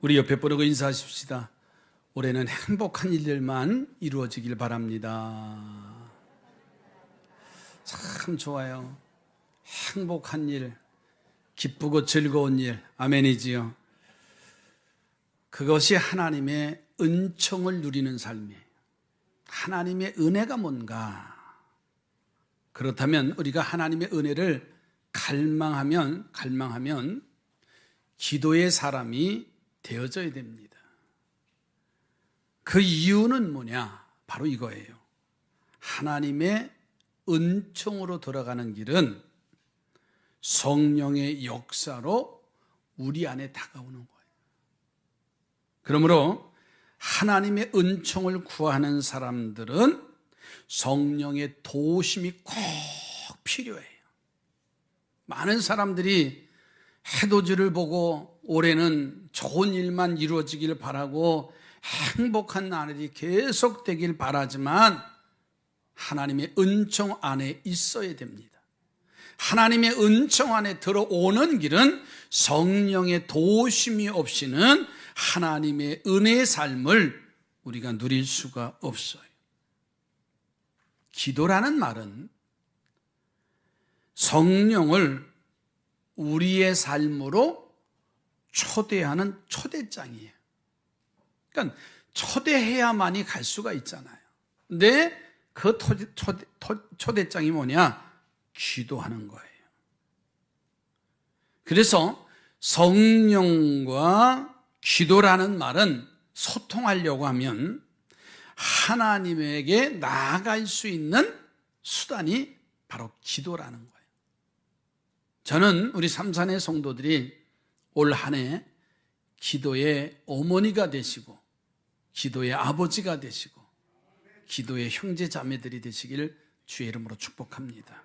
우리 옆에 보고 인사하십시다. 올해는 행복한 일들만 이루어지길 바랍니다. 참 좋아요. 행복한 일, 기쁘고 즐거운 일, 아멘이지요. 그것이 하나님의 은총을 누리는 삶이에요. 하나님의 은혜가 뭔가? 그렇다면 우리가 하나님의 은혜를 갈망하면 기도의 사람이 되어져야 됩니다. 그 이유는 뭐냐? 바로 이거예요. 하나님의 은총으로 들어가는 길은 성령의 역사로 우리 안에 다가오는 거예요. 그러므로 하나님의 은총을 구하는 사람들은 성령의 도우심이 꼭 필요해요. 많은 사람들이 해돋이를 보고 올해는 좋은 일만 이루어지길 바라고 행복한 날이 계속되길 바라지만 하나님의 은총 안에 있어야 됩니다. 하나님의 은총 안에 들어오는 길은 성령의 도우심이 없이는 하나님의 은혜의 삶을 우리가 누릴 수가 없어요. 기도라는 말은 성령을 우리의 삶으로 초대하는 초대장이에요. 그러니까 초대해야만이 갈 수가 있잖아요. 근데 그 초대장이 뭐냐? 기도하는 거예요. 그래서 성령과 기도라는 말은 소통하려고 하면 하나님에게 나아갈 수 있는 수단이 바로 기도라는 거예요. 저는 우리 삼산의 성도들이 올 한 해 기도의 어머니가 되시고 기도의 아버지가 되시고 기도의 형제 자매들이 되시길 주의 이름으로 축복합니다.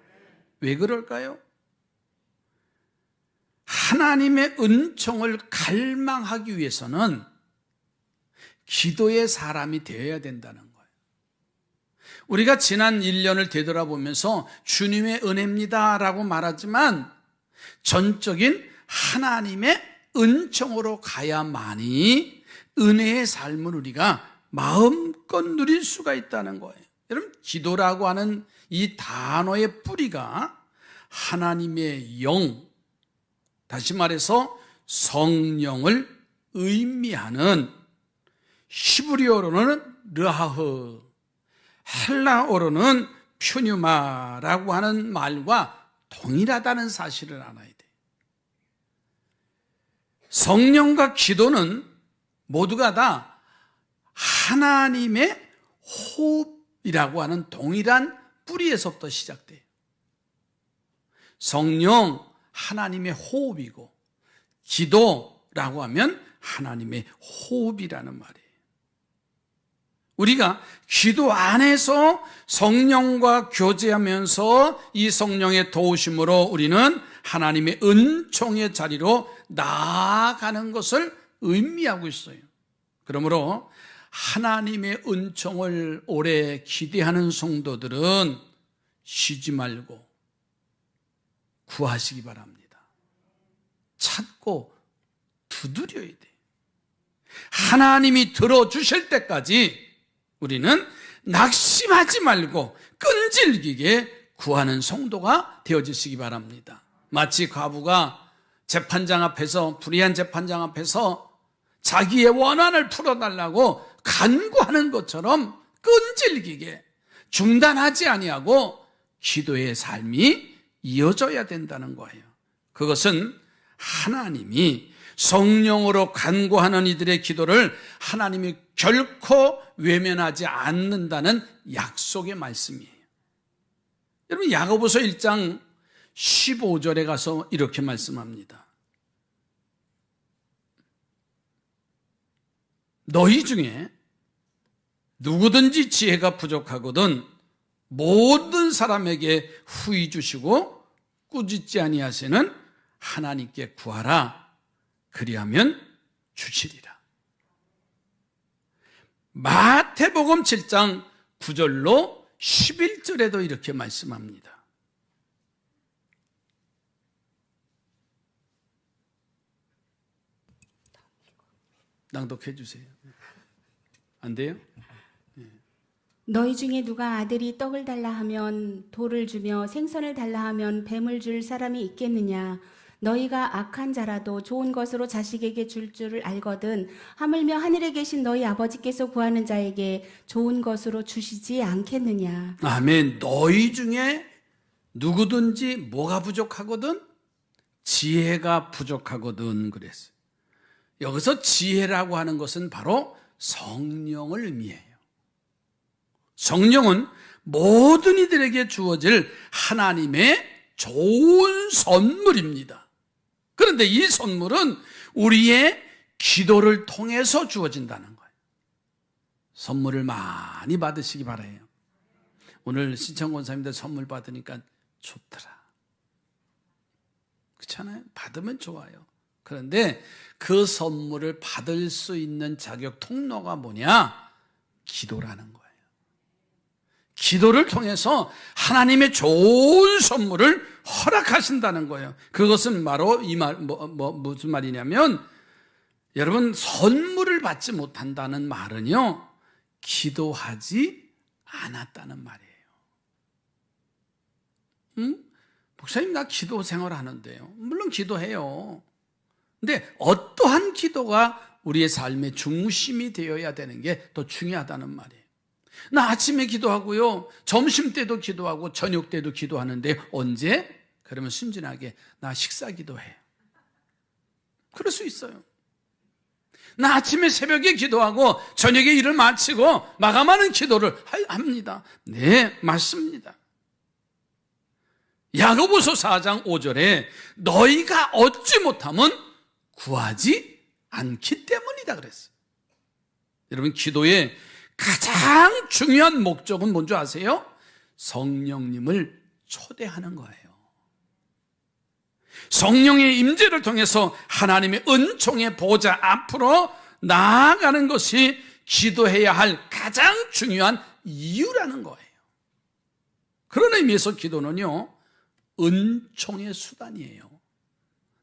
왜 그럴까요? 하나님의 은총을 갈망하기 위해서는 기도의 사람이 되어야 된다는 거예요. 우리가 지난 1년을 되돌아보면서 주님의 은혜입니다 라고 말하지만 전적인 하나님의 은총으로 가야만이 은혜의 삶을 우리가 마음껏 누릴 수가 있다는 거예요. 여러분, 기도라고 하는 이 단어의 뿌리가 하나님의 영, 다시 말해서 성령을 의미하는 히브리어로는 르하흐, 헬라어로는 퓨뉴마라고 하는 말과 동일하다는 사실을 알아야 돼요. 성령과 기도는 모두가 다 하나님의 호흡이라고 하는 동일한 뿌리에서부터 시작돼요. 성령, 하나님의 호흡이고 기도라고 하면 하나님의 호흡이라는 말이에요. 우리가 기도 안에서 성령과 교제하면서 이 성령의 도우심으로 우리는 하나님의 은총의 자리로 나아가는 것을 의미하고 있어요. 그러므로 하나님의 은총을 오래 기대하는 성도들은 쉬지 말고 구하시기 바랍니다. 찾고 두드려야 돼요. 하나님이 들어주실 때까지 우리는 낙심하지 말고 끈질기게 구하는 성도가 되어주시기 바랍니다. 마치 과부가 재판장 앞에서, 불의한 재판장 앞에서 자기의 원한을 풀어달라고 간구하는 것처럼 끈질기게 중단하지 아니하고 기도의 삶이 이어져야 된다는 거예요. 그것은 하나님이 성령으로 간구하는 이들의 기도를 하나님이 결코 외면하지 않는다는 약속의 말씀이에요. 여러분, 야고보서 1장 15절에 가서 이렇게 말씀합니다. 너희 중에 누구든지 지혜가 부족하거든 모든 사람에게 후히 주시고 꾸짖지 아니하시는 하나님께 구하라. 그리하면 주시리라. 마태복음 7장 9절로 11절에도 이렇게 말씀합니다. 낭독해 주세요. 안 돼요? 너희 중에 누가 아들이 떡을 달라 하면 돌을 주며 생선을 달라 하면 뱀을 줄 사람이 있겠느냐? 너희가 악한 자라도 좋은 것으로 자식에게 줄 줄을 알거든 하물며 하늘에 계신 너희 아버지께서 구하는 자에게 좋은 것으로 주시지 않겠느냐? 아멘. 너희 중에 누구든지 뭐가 부족하거든? 지혜가 부족하거든 그랬어요. 여기서 지혜라고 하는 것은 바로 성령을 의미해요. 성령은 모든 이들에게 주어질 하나님의 좋은 선물입니다. 그런데 이 선물은 우리의 기도를 통해서 주어진다는 거예요. 선물을 많이 받으시기 바라요. 오늘 신청권사님들 선물 받으니까 좋더라. 그렇잖아요? 받으면 좋아요. 그런데 그 선물을 받을 수 있는 자격 통로가 뭐냐? 기도라는 거예요. 기도를 통해서 하나님의 좋은 선물을 허락하신다는 거예요. 그것은 바로 이 말, 무슨 말이냐면, 여러분, 선물을 받지 못한다는 말은요, 기도하지 않았다는 말이에요. 목사님, 나 기도 생활 하는데요. 물론 기도해요. 근데 어떠한 기도가 우리의 삶의 중심이 되어야 되는 게 더 중요하다는 말이에요. 나 아침에 기도하고요, 점심 때도 기도하고 저녁 때도 기도하는데 언제? 그러면 순진하게 나 식사 기도해요. 그럴 수 있어요. 나 아침에 새벽에 기도하고 저녁에 일을 마치고 마감하는 기도를 합니다. 네, 맞습니다. 야고보서 4장 5절에 너희가 얻지 못하면 구하지 않기 때문이다 그랬어요. 여러분, 기도의 가장 중요한 목적은 뭔지 아세요? 성령님을 초대하는 거예요. 성령의 임재를 통해서 하나님의 은총의 보좌 앞으로 나아가는 것이 기도해야 할 가장 중요한 이유라는 거예요. 그런 의미에서 기도는요, 은총의 수단이에요.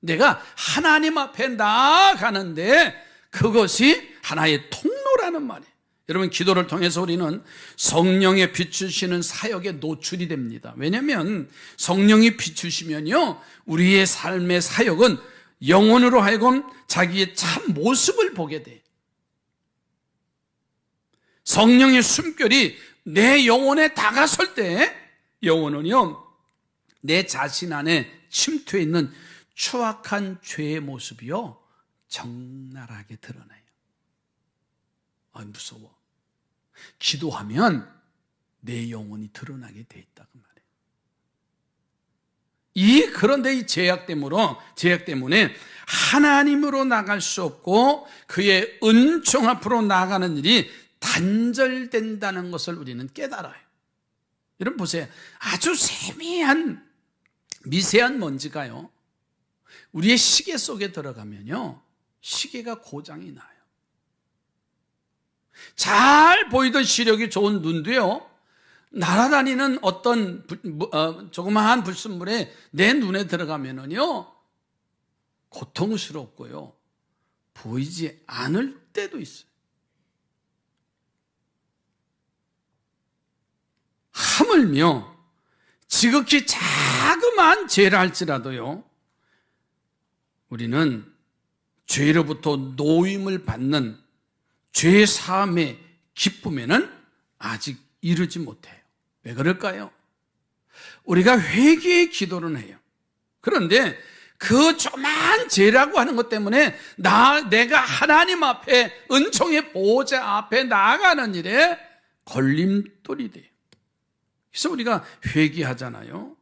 내가 하나님 앞에 나아가는데 그것이 하나의 통로라는 말이에요. 여러분, 기도를 통해서 우리는 성령의 비추시는 사역에 노출이 됩니다. 왜냐하면 성령이 비추시면요, 우리의 삶의 사역은 영혼으로 하여금 자기의 참 모습을 보게 돼. 성령의 숨결이 내 영혼에 다가설 때 영혼은요, 내 자신 안에 침투해 있는 추악한 죄의 모습이요, 적나라하게 드러나요. 무서워. 기도하면 내 영혼이 드러나게 돼 있다 그 말이에요. 그런데 이 죄악 때문에 하나님으로 나갈 수 없고 그의 은총 앞으로 나가는 일이 단절된다는 것을 우리는 깨달아요. 여러분 보세요. 아주 세미한 미세한 먼지가요, 우리의 시계 속에 들어가면요, 시계가 고장이 나요. 잘 보이던 시력이 좋은 눈도요, 날아다니는 어떤 조그마한 불순물에 내 눈에 들어가면은요, 고통스럽고요, 보이지 않을 때도 있어요. 하물며 지극히 자그마한 죄라 할지라도요, 우리는 죄로부터 노임을 받는 죄 사함의 기쁨에는 아직 이르지 못해요. 왜 그럴까요? 우리가 회개의 기도는 해요. 그런데 그 조그만 죄라고 하는 것 때문에 내가 하나님 앞에 은총의 보좌 앞에 나아가는 일에 걸림돌이 돼요. 그래서 우리가 회개하잖아요.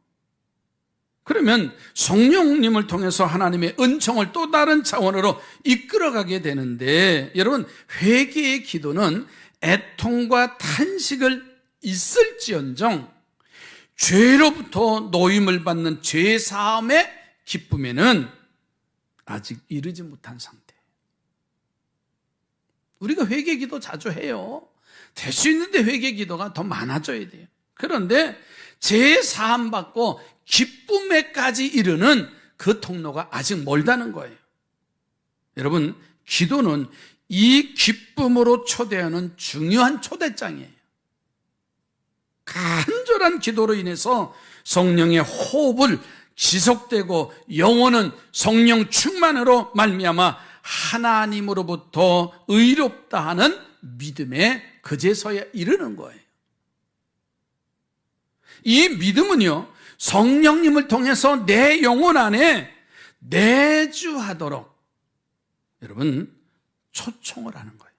그러면 성령님을 통해서 하나님의 은총을 또 다른 차원으로 이끌어가게 되는데, 여러분, 회개의 기도는 애통과 탄식을 있을지언정 죄로부터 노임을 받는 죄사함의 기쁨에는 아직 이르지 못한 상태. 우리가 회개 기도 자주 해요. 될 수 있는데 회개 기도가 더 많아져야 돼요. 그런데 죄사함 받고 기쁨에까지 이르는 그 통로가 아직 멀다는 거예요. 여러분, 기도는 이 기쁨으로 초대하는 중요한 초대장이에요. 간절한 기도로 인해서 성령의 호흡을 지속되고 영혼은 성령 충만으로 말미암아 하나님으로부터 의롭다 하는 믿음에 그제서야 이르는 거예요. 이 믿음은요, 성령님을 통해서 내 영혼 안에 내주하도록 여러분 초청을 하는 거예요.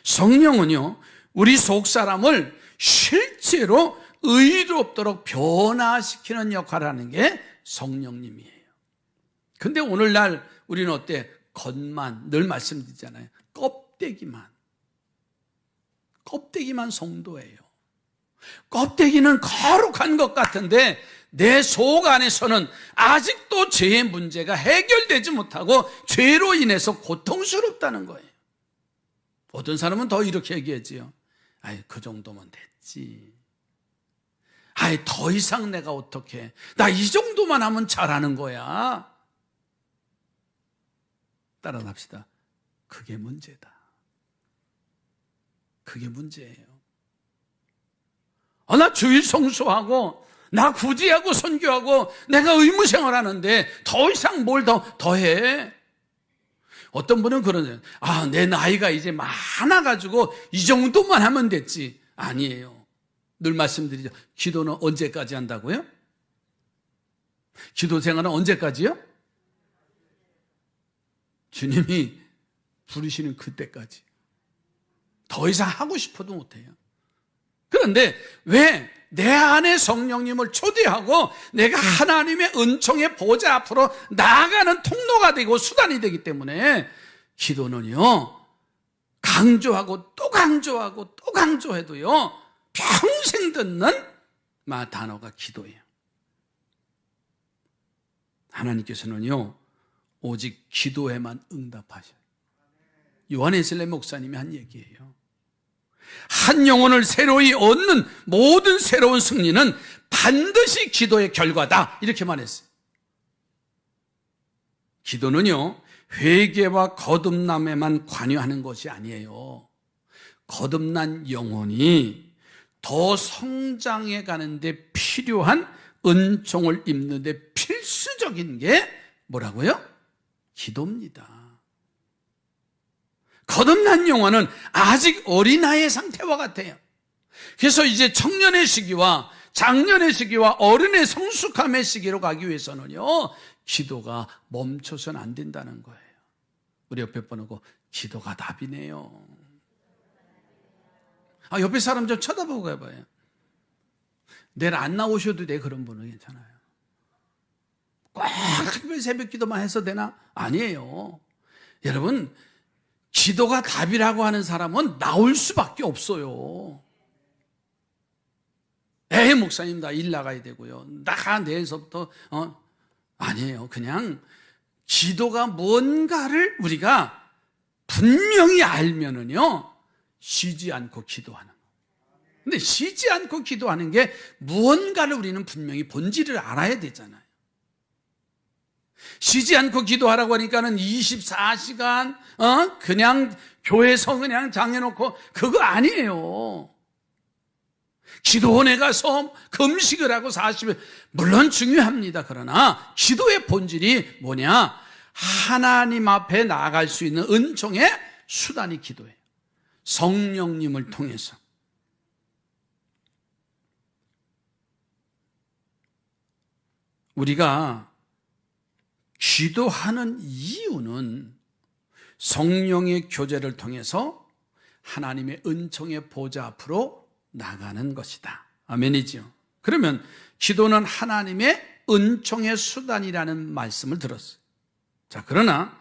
성령은요, 우리 속사람을 실제로 의롭도록 변화시키는 역할을 하는 게 성령님이에요. 근데 오늘날 우리는 어때? 겉만, 늘 말씀드리잖아요. 껍데기만 성도예요. 껍데기는 거룩한 것 같은데 내 속 안에서는 아직도 죄의 문제가 해결되지 못하고 죄로 인해서 고통스럽다는 거예요. 어떤 사람은 더 이렇게 얘기하지요. 아이, 그 정도면 됐지. 아이, 더 이상 내가 어떡해. 나 이 정도만 하면 잘하는 거야. 따라합시다. 그게 문제다. 그게 문제예요. 나 주일 성수하고 나 구제하고 선교하고 내가 의무생활 하는데 더 이상 뭘 더 해. 어떤 분은 그러네요. 내 나이가 이제 많아가지고 이 정도만 하면 됐지. 아니에요. 늘 말씀드리죠. 기도는 언제까지 한다고요? 기도 생활은 언제까지요? 주님이 부르시는 그때까지. 더 이상 하고 싶어도 못해요. 그런데 왜 내 안에 성령님을 초대하고 내가 하나님의 은총의 보좌 앞으로 나아가는 통로가 되고 수단이 되기 때문에 기도는요, 강조하고 또 강조하고 또 강조해도요, 평생 듣는 단어가 기도예요. 하나님께서는요, 오직 기도에만 응답하셔요. 요한에슬레 목사님이 한 얘기예요. 한 영혼을 새로이 얻는 모든 새로운 승리는 반드시 기도의 결과다, 이렇게 말했어요. 기도는요, 회개와 거듭남에만 관여하는 것이 아니에요. 거듭난 영혼이 더 성장해 가는데 필요한 은총을 입는데 필수적인 게 뭐라고요? 기도입니다. 거듭난 영혼은 아직 어린아이의 상태와 같아요. 그래서 이제 청년의 시기와 장년의 시기와 어른의 성숙함의 시기로 가기 위해서는요, 기도가 멈춰서는 안 된다는 거예요. 우리 옆에 보고 기도가 답이네요. 옆에 사람 좀 쳐다보고 해봐요. 내일 안 나오셔도 돼. 그런 분은 괜찮아요. 꼭 특별히 새벽 기도만 해서 되나? 아니에요. 여러분, 기도가 답이라고 하는 사람은 나올 수밖에 없어요. 목사님 나 일 나가야 되고요. 나 내일서부터 아니에요. 그냥 기도가 뭔가를 우리가 분명히 알면은요, 쉬지 않고 기도하는 거. 근데 쉬지 않고 기도하는 게 무언가를 우리는 분명히 본질을 알아야 되잖아요. 쉬지 않고 기도하라고 하니까는 24시간 그냥 교회에서 그냥 장해놓고 그거 아니에요. 기도원에 가서 금식을 하고 40일 물론 중요합니다. 그러나 기도의 본질이 뭐냐? 하나님 앞에 나아갈 수 있는 은총의 수단이 기도예요. 성령님을 통해서. 우리가 기도하는 이유는 성령의 교제를 통해서 하나님의 은총의 보좌 앞으로 나가는 것이다. 아멘이지요. 그러면 기도는 하나님의 은총의 수단이라는 말씀을 들었어요. 자, 그러나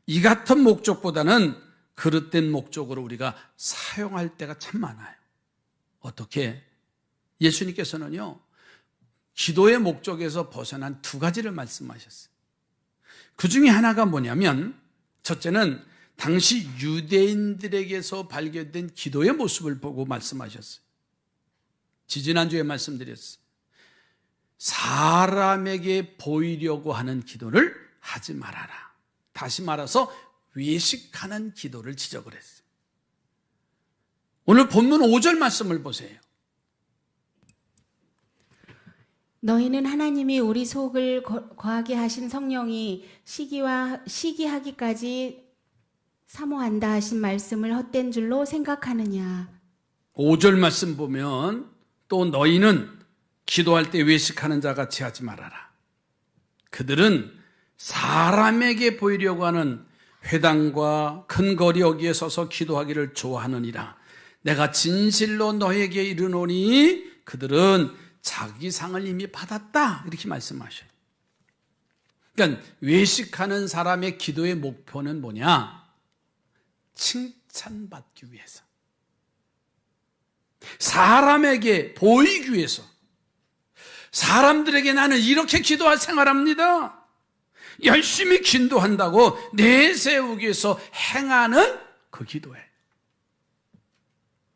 이 같은 목적보다는 그릇된 목적으로 우리가 사용할 때가 참 많아요. 어떻게? 예수님께서는요, 기도의 목적에서 벗어난 두 가지를 말씀하셨어요. 그 중에 하나가 뭐냐면, 첫째는 당시 유대인들에게서 발견된 기도의 모습을 보고 말씀하셨어요. 지지난주에 말씀드렸어요. 사람에게 보이려고 하는 기도를 하지 말아라. 다시 말해서 외식하는 기도를 지적을 했어요. 오늘 본문 5절 말씀을 보세요. 너희는 하나님이 우리 속을 거하게 하신 성령이 시기하기까지 사모한다 하신 말씀을 헛된 줄로 생각하느냐. 5절 말씀 보면 또 너희는 기도할 때 외식하는 자 같이 하지 말아라. 그들은 사람에게 보이려고 하는 회당과 큰 거리 여기에 서서 기도하기를 좋아하느니라. 내가 진실로 너에게 이르노니 그들은 자기 상을 이미 받았다. 이렇게 말씀하셔요. 그러니까 외식하는 사람의 기도의 목표는 뭐냐? 칭찬받기 위해서. 사람에게 보이기 위해서. 사람들에게 나는 이렇게 기도할 생활합니다. 열심히 기도한다고 내세우기 위해서 행하는 그 기도예요.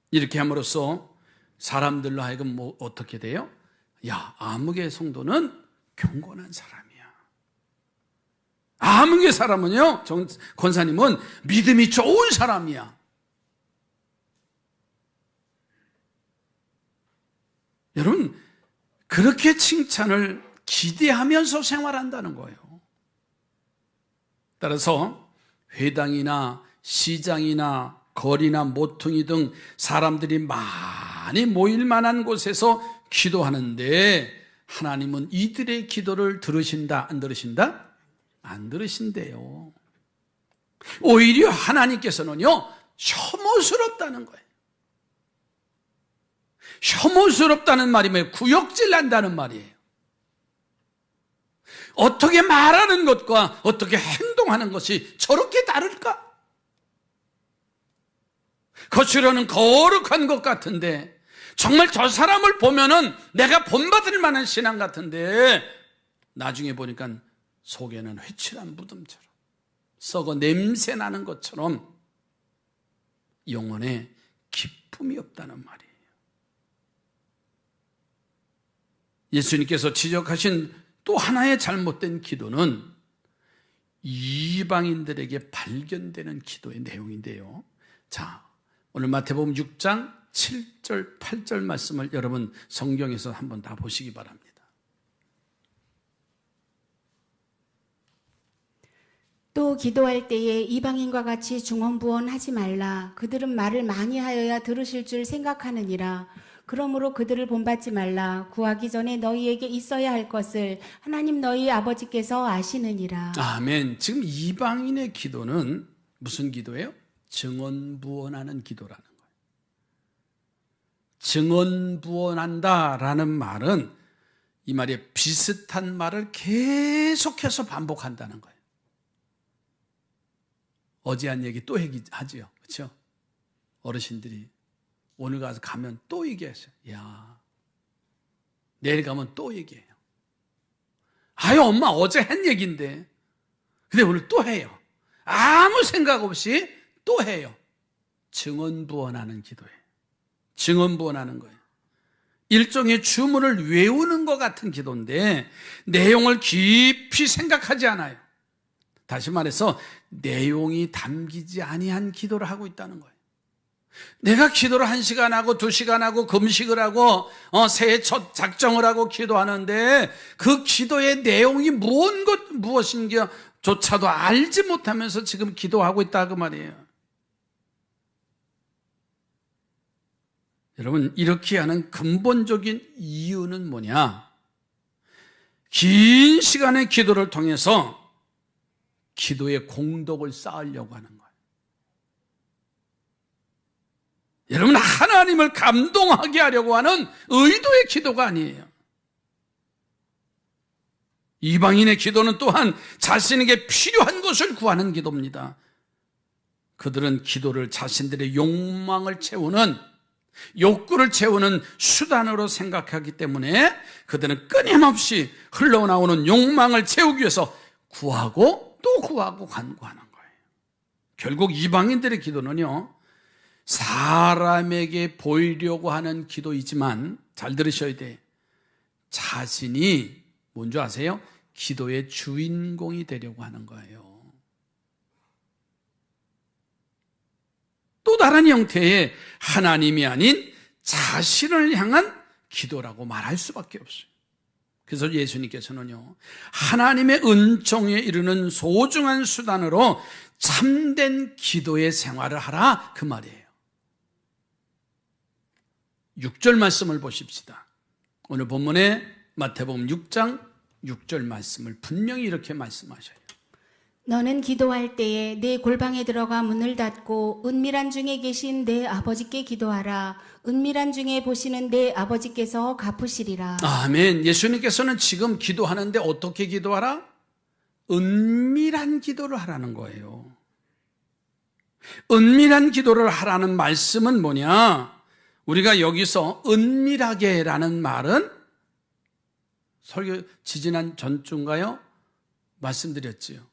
이렇게 함으로써 사람들로 하여금 어떻게 돼요? 야, 아무개 성도는 경건한 사람이야. 아무개 사람은요, 권사님은 믿음이 좋은 사람이야. 여러분, 그렇게 칭찬을 기대하면서 생활한다는 거예요. 따라서 회당이나 시장이나 거리나 모퉁이 등 사람들이 많이 모일 만한 곳에서 기도하는데 하나님은 이들의 기도를 들으신다, 안 들으신다? 안 들으신대요. 오히려 하나님께서는요, 혐오스럽다는 거예요. 혐오스럽다는 말이 뭐예요? 구역질 난다는 말이에요. 어떻게 말하는 것과 어떻게 행동하는 것이 저렇게 다를까? 거칠어는 거룩한 것 같은데 정말 저 사람을 보면은 내가 본받을 만한 신앙 같은데 나중에 보니까 속에는 회칠한 무덤처럼 썩어 냄새 나는 것처럼 영혼에 기쁨이 없다는 말이에요. 예수님께서 지적하신 또 하나의 잘못된 기도는 이방인들에게 발견되는 기도의 내용인데요. 자, 오늘 마태복음 6장 7절, 8절 말씀을 여러분 성경에서 한번 다 보시기 바랍니다. 또 기도할 때에 이방인과 같이 중언부언하지 말라. 그들은 말을 많이 하여야 들으실 줄 생각하느니라. 그러므로 그들을 본받지 말라. 구하기 전에 너희에게 있어야 할 것을 하나님 너희 아버지께서 아시느니라. 아멘. 지금 이방인의 기도는 무슨 기도예요? 증언부언하는 기도라는 거예요. 증언부언한다라는 말은 이 말에 비슷한 말을 계속해서 반복한다는 거예요. 어제 한 얘기 또 하지요. 그렇죠? 어르신들이 오늘 가면 또 얘기하세요. 야, 내일 가면 또 얘기해요. 아유, 엄마 어제 한 얘기인데. 근데 오늘 또 해요. 아무 생각 없이 또 해요. 증언부언하는 기도예요. 증언부언하는 거예요. 일종의 주문을 외우는 것 같은 기도인데 내용을 깊이 생각하지 않아요. 다시 말해서 내용이 담기지 아니한 기도를 하고 있다는 거예요. 내가 기도를 1시간 하고 2시간 하고 금식을 하고 새해 첫 작정을 하고 기도하는데 그 기도의 내용이 무엇인가조차도 알지 못하면서 지금 기도하고 있다 그 말이에요. 여러분, 이렇게 하는 근본적인 이유는 뭐냐? 긴 시간의 기도를 통해서 기도의 공덕을 쌓으려고 하는 거예요. 여러분, 하나님을 감동하게 하려고 하는 의도의 기도가 아니에요. 이방인의 기도는 또한 자신에게 필요한 것을 구하는 기도입니다. 그들은 기도를 자신들의 욕망을 채우는, 욕구를 채우는 수단으로 생각하기 때문에 그들은 끊임없이 흘러나오는 욕망을 채우기 위해서 구하고 또 구하고 간구하는 거예요. 결국 이방인들의 기도는요, 사람에게 보이려고 하는 기도이지만 잘 들으셔야 돼. 자신이 뭔지 아세요? 기도의 주인공이 되려고 하는 거예요. 다른 형태의 하나님이 아닌 자신을 향한 기도라고 말할 수밖에 없어요. 그래서 예수님께서는요, 하나님의 은총에 이르는 소중한 수단으로 참된 기도의 생활을 하라, 그 말이에요. 6절 말씀을 보십시다. 오늘 본문에 마태복음 6장 6절 말씀을 분명히 이렇게 말씀하셔요. 너는 기도할 때에 내 골방에 들어가 문을 닫고 은밀한 중에 계신 내 아버지께 기도하라. 은밀한 중에 보시는 내 아버지께서 갚으시리라. 아멘. 예수님께서는 지금 기도하는데 어떻게 기도하라? 은밀한 기도를 하라는 거예요. 은밀한 기도를 하라는 말씀은 뭐냐? 우리가 여기서 은밀하게라는 말은 설교 지지난 전주인가요? 말씀드렸지요.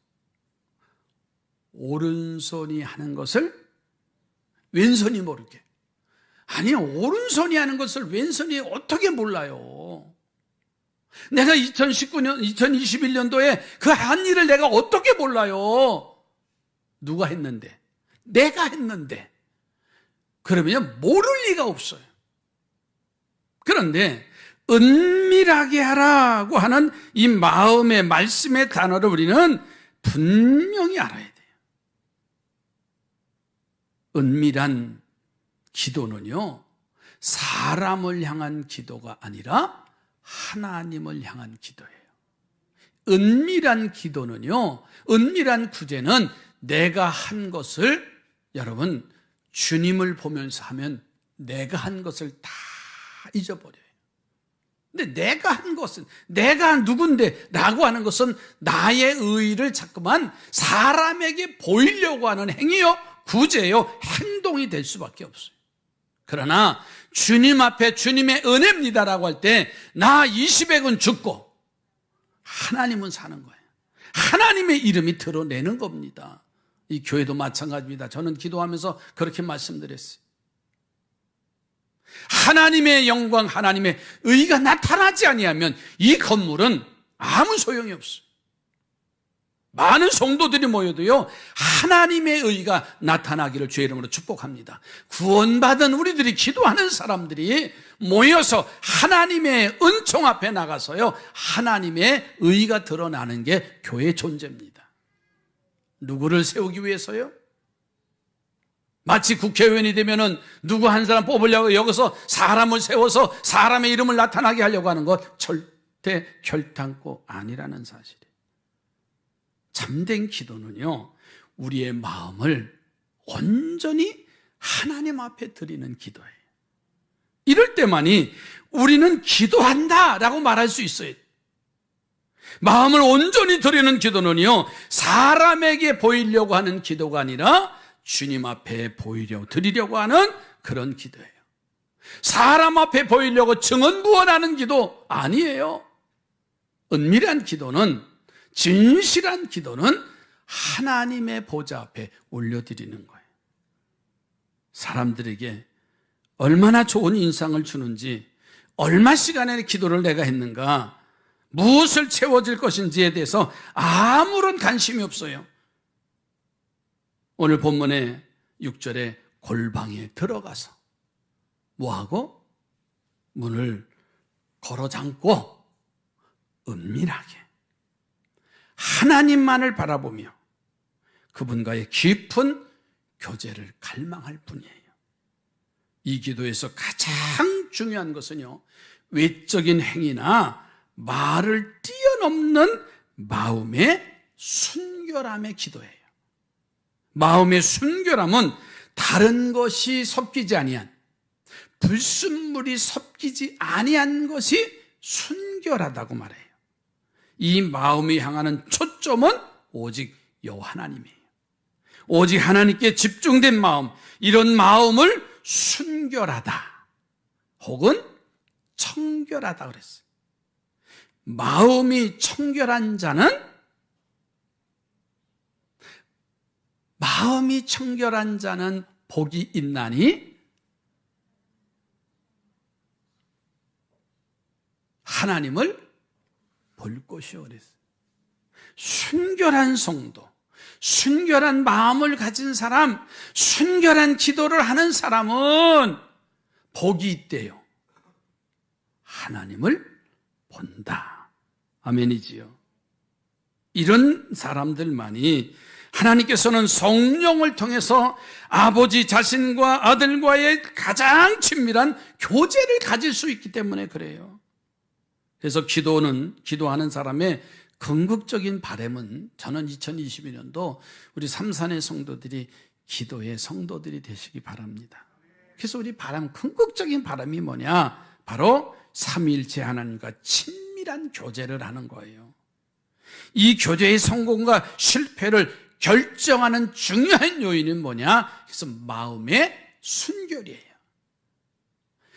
오른손이 하는 것을 왼손이 모르게. 아니요, 오른손이 하는 것을 왼손이 어떻게 몰라요? 내가 2019년, 2021년도에 그 한 일을 내가 어떻게 몰라요? 누가 했는데? 내가 했는데. 그러면 모를 리가 없어요. 그런데 은밀하게 하라고 하는 이 마음의 말씀의 단어를 우리는 분명히 알아야 돼요. 은밀한 기도는요, 사람을 향한 기도가 아니라 하나님을 향한 기도예요. 은밀한 기도는요, 은밀한 구제는 내가 한 것을, 여러분, 주님을 보면서 하면 내가 한 것을 다 잊어버려요. 근데 내가 한 것은, 내가 누군데 라고 하는 것은 나의 의의를 자꾸만 사람에게 보이려고 하는 행위요, 구제요, 행동이 될 수밖에 없어요. 그러나 주님 앞에 주님의 은혜입니다라고 할 때 나 20액은 죽고 하나님은 사는 거예요. 하나님의 이름이 드러내는 겁니다. 이 교회도 마찬가지입니다. 저는 기도하면서 그렇게 말씀드렸어요. 하나님의 영광, 하나님의 의가 나타나지 아니하면 이 건물은 아무 소용이 없어요. 많은 성도들이 모여도요, 하나님의 의가 나타나기를 주의 이름으로 축복합니다. 구원받은 우리들이 기도하는 사람들이 모여서 하나님의 은총 앞에 나가서요, 하나님의 의가 드러나는 게 교회의 존재입니다. 누구를 세우기 위해서요? 마치 국회의원이 되면은 누구 한 사람 뽑으려고 여기서 사람을 세워서 사람의 이름을 나타나게 하려고 하는 것 절대 결단코 아니라는 사실이에요. 참된 기도는요, 우리의 마음을 온전히 하나님 앞에 드리는 기도예요. 이럴 때만이 우리는 기도한다라고 말할 수 있어요. 마음을 온전히 드리는 기도는요, 사람에게 보이려고 하는 기도가 아니라 주님 앞에 드리려고 하는 그런 기도예요. 사람 앞에 보이려고 증언부원하는 기도 아니에요. 은밀한 기도는, 진실한 기도는 하나님의 보좌 앞에 올려드리는 거예요. 사람들에게 얼마나 좋은 인상을 주는지, 얼마 시간의 기도를 내가 했는가, 무엇을 채워질 것인지에 대해서 아무런 관심이 없어요. 오늘 본문의 6절에 골방에 들어가서 뭐하고? 문을 걸어 잠고 은밀하게 하나님만을 바라보며 그분과의 깊은 교제를 갈망할 뿐이에요. 이 기도에서 가장 중요한 것은요, 외적인 행위나 말을 뛰어넘는 마음의 순결함의 기도예요. 마음의 순결함은 다른 것이 섞이지 아니한, 불순물이 섞이지 아니한 것이 순결하다고 말해요. 이 마음이 향하는 초점은 오직 여호와 하나님이에요. 오직 하나님께 집중된 마음, 이런 마음을 순결하다 혹은 청결하다 그랬어요. 마음이 청결한 자는 복이 있나니 하나님을 볼 것이요 그랬어요. 순결한 성도, 순결한 마음을 가진 사람, 순결한 기도를 하는 사람은 복이 있대요. 하나님을 본다. 아멘이지요. 이런 사람들만이 하나님께서는 성령을 통해서 아버지 자신과 아들과의 가장 친밀한 교제를 가질 수 있기 때문에 그래요. 그래서 기도하는 사람의 궁극적인 바람은 저는 2022년도 우리 삼산의 성도들이 기도의 성도들이 되시기 바랍니다. 그래서 우리 궁극적인 바람이 뭐냐? 바로 삼위일체 하나님과 친밀한 교제를 하는 거예요. 이 교제의 성공과 실패를 결정하는 중요한 요인은 뭐냐? 그래서 마음의 순결이에요.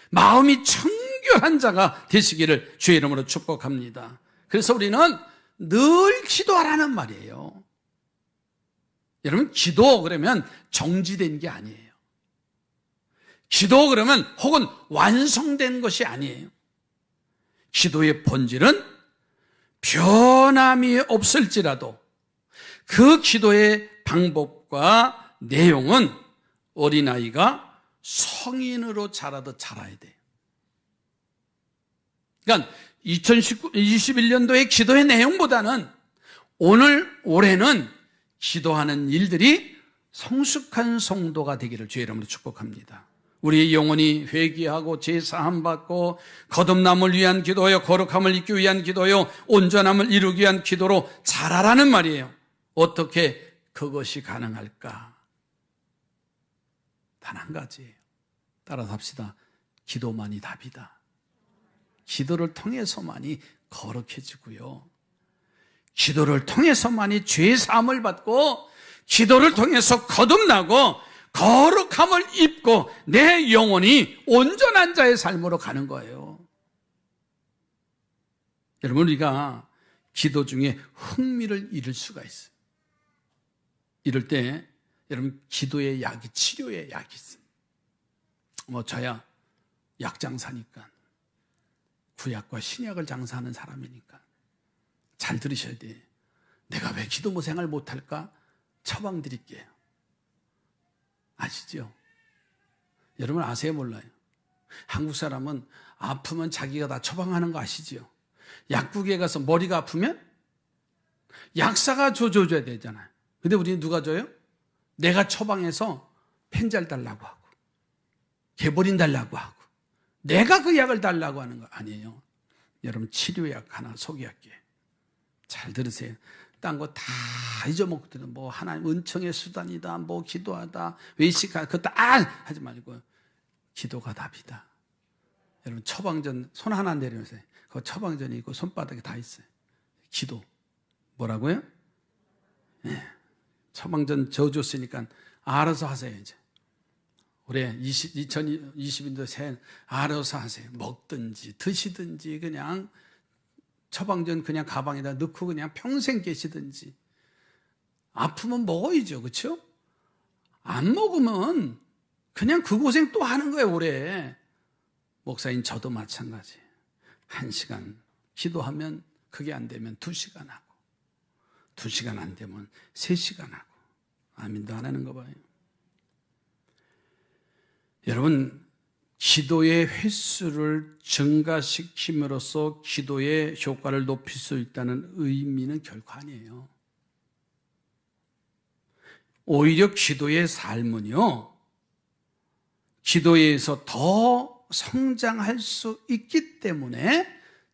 마음이 청결한 자가 되시기를 주의 이름으로 축복합니다. 그래서 우리는 늘 기도하라는 말이에요. 여러분, 기도 그러면 정지된 게 아니에요. 기도 그러면 혹은 완성된 것이 아니에요. 기도의 본질은 변함이 없을지라도 그 기도의 방법과 내용은 어린아이가 성인으로 자라듯 자라야 돼요. 그러니까 2021년도의 기도의 내용보다는 올해는 기도하는 일들이 성숙한 성도가 되기를 주의 이름으로 축복합니다. 우리의 영혼이 회개하고 제사함 받고 거듭남을 위한 기도요, 거룩함을 입기 위한 기도요, 온전함을 이루기 위한 기도로 자라라는 말이에요. 어떻게 그것이 가능할까? 단 한 가지예요. 따라서 합시다. 기도만이 답이다. 기도를 통해서만이 거룩해지고요, 기도를 통해서만이 죄사함을 받고, 기도를 통해서 거듭나고 거룩함을 입고 내 영혼이 온전한 자의 삶으로 가는 거예요. 여러분, 우리가 기도 중에 흥미를 잃을 수가 있어요. 이럴 때 여러분, 기도의 약이, 치료의 약이 있어요. 저야 약 장사니까, 구약과 신약을 장사하는 사람이니까 잘 들으셔야 돼요. 내가 왜 기도 생활 못할까? 처방 드릴게요. 아시죠? 여러분 아세요, 몰라요? 한국 사람은 아프면 자기가 다 처방하는 거 아시죠? 약국에 가서 머리가 아프면 약사가 줘줘야 되잖아요. 근데 우리는 누가 줘요? 내가 처방해서 펜잘 달라고 하고, 개보린 달라고 하고, 내가 그 약을 달라고 하는 거 아니에요. 여러분, 치료약 하나 소개할게요. 잘 들으세요. 딴 거 다 잊어먹거든요. 하나님 은총의 수단이다, 기도하다, 외식하다, 그거 다 하지 말고 기도가 답이다. 여러분, 처방전 손 하나 내려놓으세요. 그 처방전이 있고 손바닥에 다 있어요. 기도. 뭐라고요? 네. 처방전 저어줬으니까 알아서 하세요. 이제 올해 2020년도 새해 알아서 하세요. 먹든지 드시든지 그냥 처방전 그냥 가방에다 넣고 그냥 평생 계시든지. 아프면 먹어야죠, 그렇죠? 안 먹으면 그냥 그 고생 또 하는 거예요, 올해. 목사인 저도 마찬가지. 1시간 기도하면 그게 안 되면 2시간 하고, 2시간 안 되면 3시간 하고. 아멘도 안 하는 거 봐요. 여러분, 기도의 횟수를 증가시킴으로써 기도의 효과를 높일 수 있다는 의미는 결코 아니에요. 오히려 기도의 삶은요, 기도에서 더 성장할 수 있기 때문에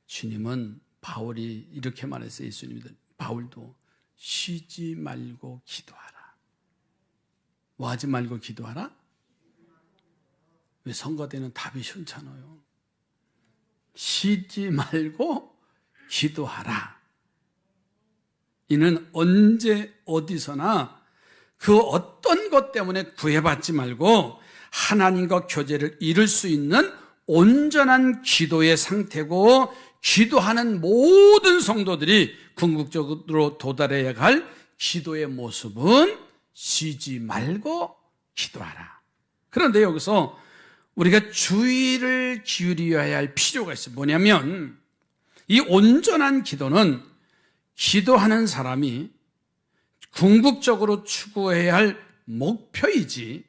주님은, 바울이 이렇게 말했어요. 예수님도, 바울도 쉬지 말고 기도하라. 뭐 하지 말고 기도하라? 왜 선거 때는 답이 시원찮아요. 쉬지 말고 기도하라. 이는 언제 어디서나 그 어떤 것 때문에 구애받지 말고 하나님과 교제를 이룰 수 있는 온전한 기도의 상태고, 기도하는 모든 성도들이 궁극적으로 도달해야 할 기도의 모습은 쉬지 말고 기도하라. 그런데 여기서 우리가 주의를 기울여야 할 필요가 있어요. 뭐냐면, 이 온전한 기도는 기도하는 사람이 궁극적으로 추구해야 할 목표이지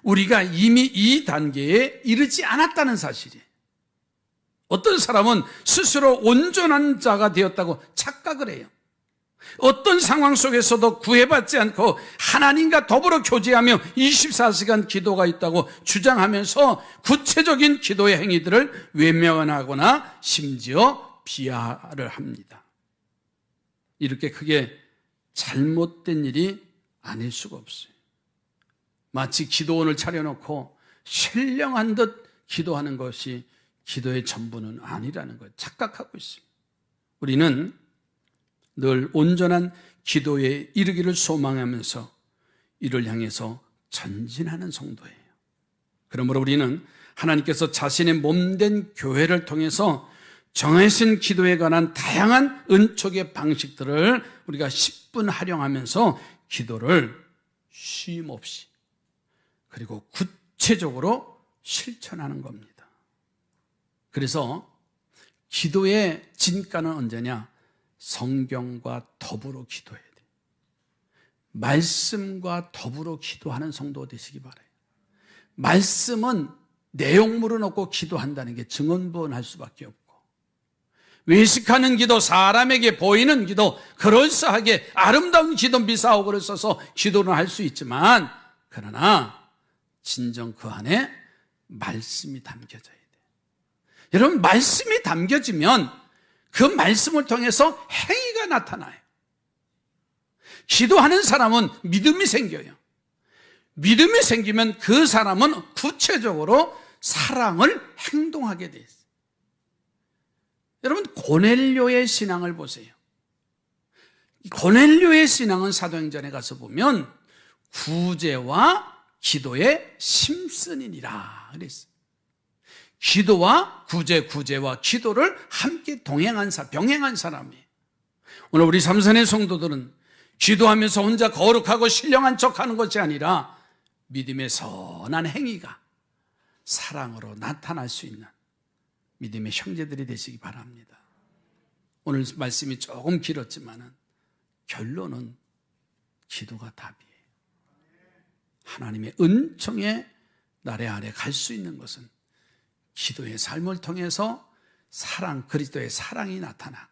우리가 이미 이 단계에 이르지 않았다는 사실이에요. 어떤 사람은 스스로 온전한 자가 되었다고 착각을 해요. 어떤 상황 속에서도 구애받지 않고 하나님과 더불어 교제하며 24시간 기도가 있다고 주장하면서 구체적인 기도의 행위들을 외면하거나 심지어 비하를 합니다. 이렇게 크게 잘못된 일이 아닐 수가 없어요. 마치 기도원을 차려놓고 신령한 듯 기도하는 것이 기도의 전부는 아니라는 걸 착각하고 있습니다. 우리는 늘 온전한 기도에 이르기를 소망하면서 이를 향해서 전진하는 성도예요. 그러므로 우리는 하나님께서 자신의 몸된 교회를 통해서 정하신 기도에 관한 다양한 은촉의 방식들을 우리가 10분 활용하면서 기도를 쉼 없이 그리고 구체적으로 실천하는 겁니다. 그래서 기도의 진가는 언제냐? 성경과 더불어 기도해야 돼요. 말씀과 더불어 기도하는 성도가 되시기 바라요. 말씀은 내용물은 없고 기도한다는 게 증언부언할 수밖에 없고, 외식하는 기도, 사람에게 보이는 기도, 그럴싸하게 아름다운 기도 미사오고를 써서 기도는 할 수 있지만, 그러나 진정 그 안에 말씀이 담겨져야 돼요. 여러분, 말씀이 담겨지면 그 말씀을 통해서 행위가 나타나요. 기도하는 사람은 믿음이 생겨요. 믿음이 생기면 그 사람은 구체적으로 사랑을 행동하게 돼 있어요. 여러분, 고넬료의 신앙을 보세요. 고넬료의 신앙은 사도행전에 가서 보면 구제와 기도의 심슨이니라 그랬어요. 기도와 구제와 기도를 함께 병행한 사람이에요. 오늘 우리 삼선의 성도들은 기도하면서 혼자 거룩하고 신령한 척하는 것이 아니라 믿음의 선한 행위가 사랑으로 나타날 수 있는 믿음의 형제들이 되시기 바랍니다. 오늘 말씀이 조금 길었지만 결론은 기도가 답이에요. 하나님의 은총의 나래 아래 갈 수 있는 것은 기도의 삶을 통해서 그리스도의 사랑이 나타나고,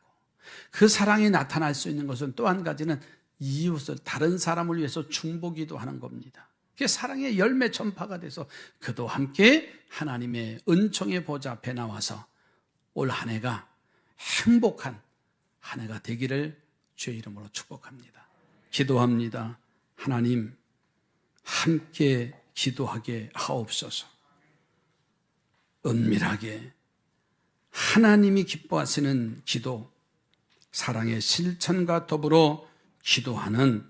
그 사랑이 나타날 수 있는 것은 또 한 가지는 이웃을, 다른 사람을 위해서 중보기도 하는 겁니다. 그게 사랑의 열매 전파가 돼서 그도 함께 하나님의 은총의 보좌 앞에 나와서 올 한 해가 행복한 한 해가 되기를 주의 이름으로 축복합니다. 기도합니다. 하나님, 함께 기도하게 하옵소서. 은밀하게 하나님이 기뻐하시는 기도, 사랑의 실천과 더불어 기도하는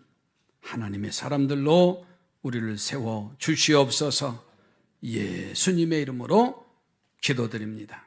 하나님의 사람들로 우리를 세워 주시옵소서. 예수님의 이름으로 기도드립니다.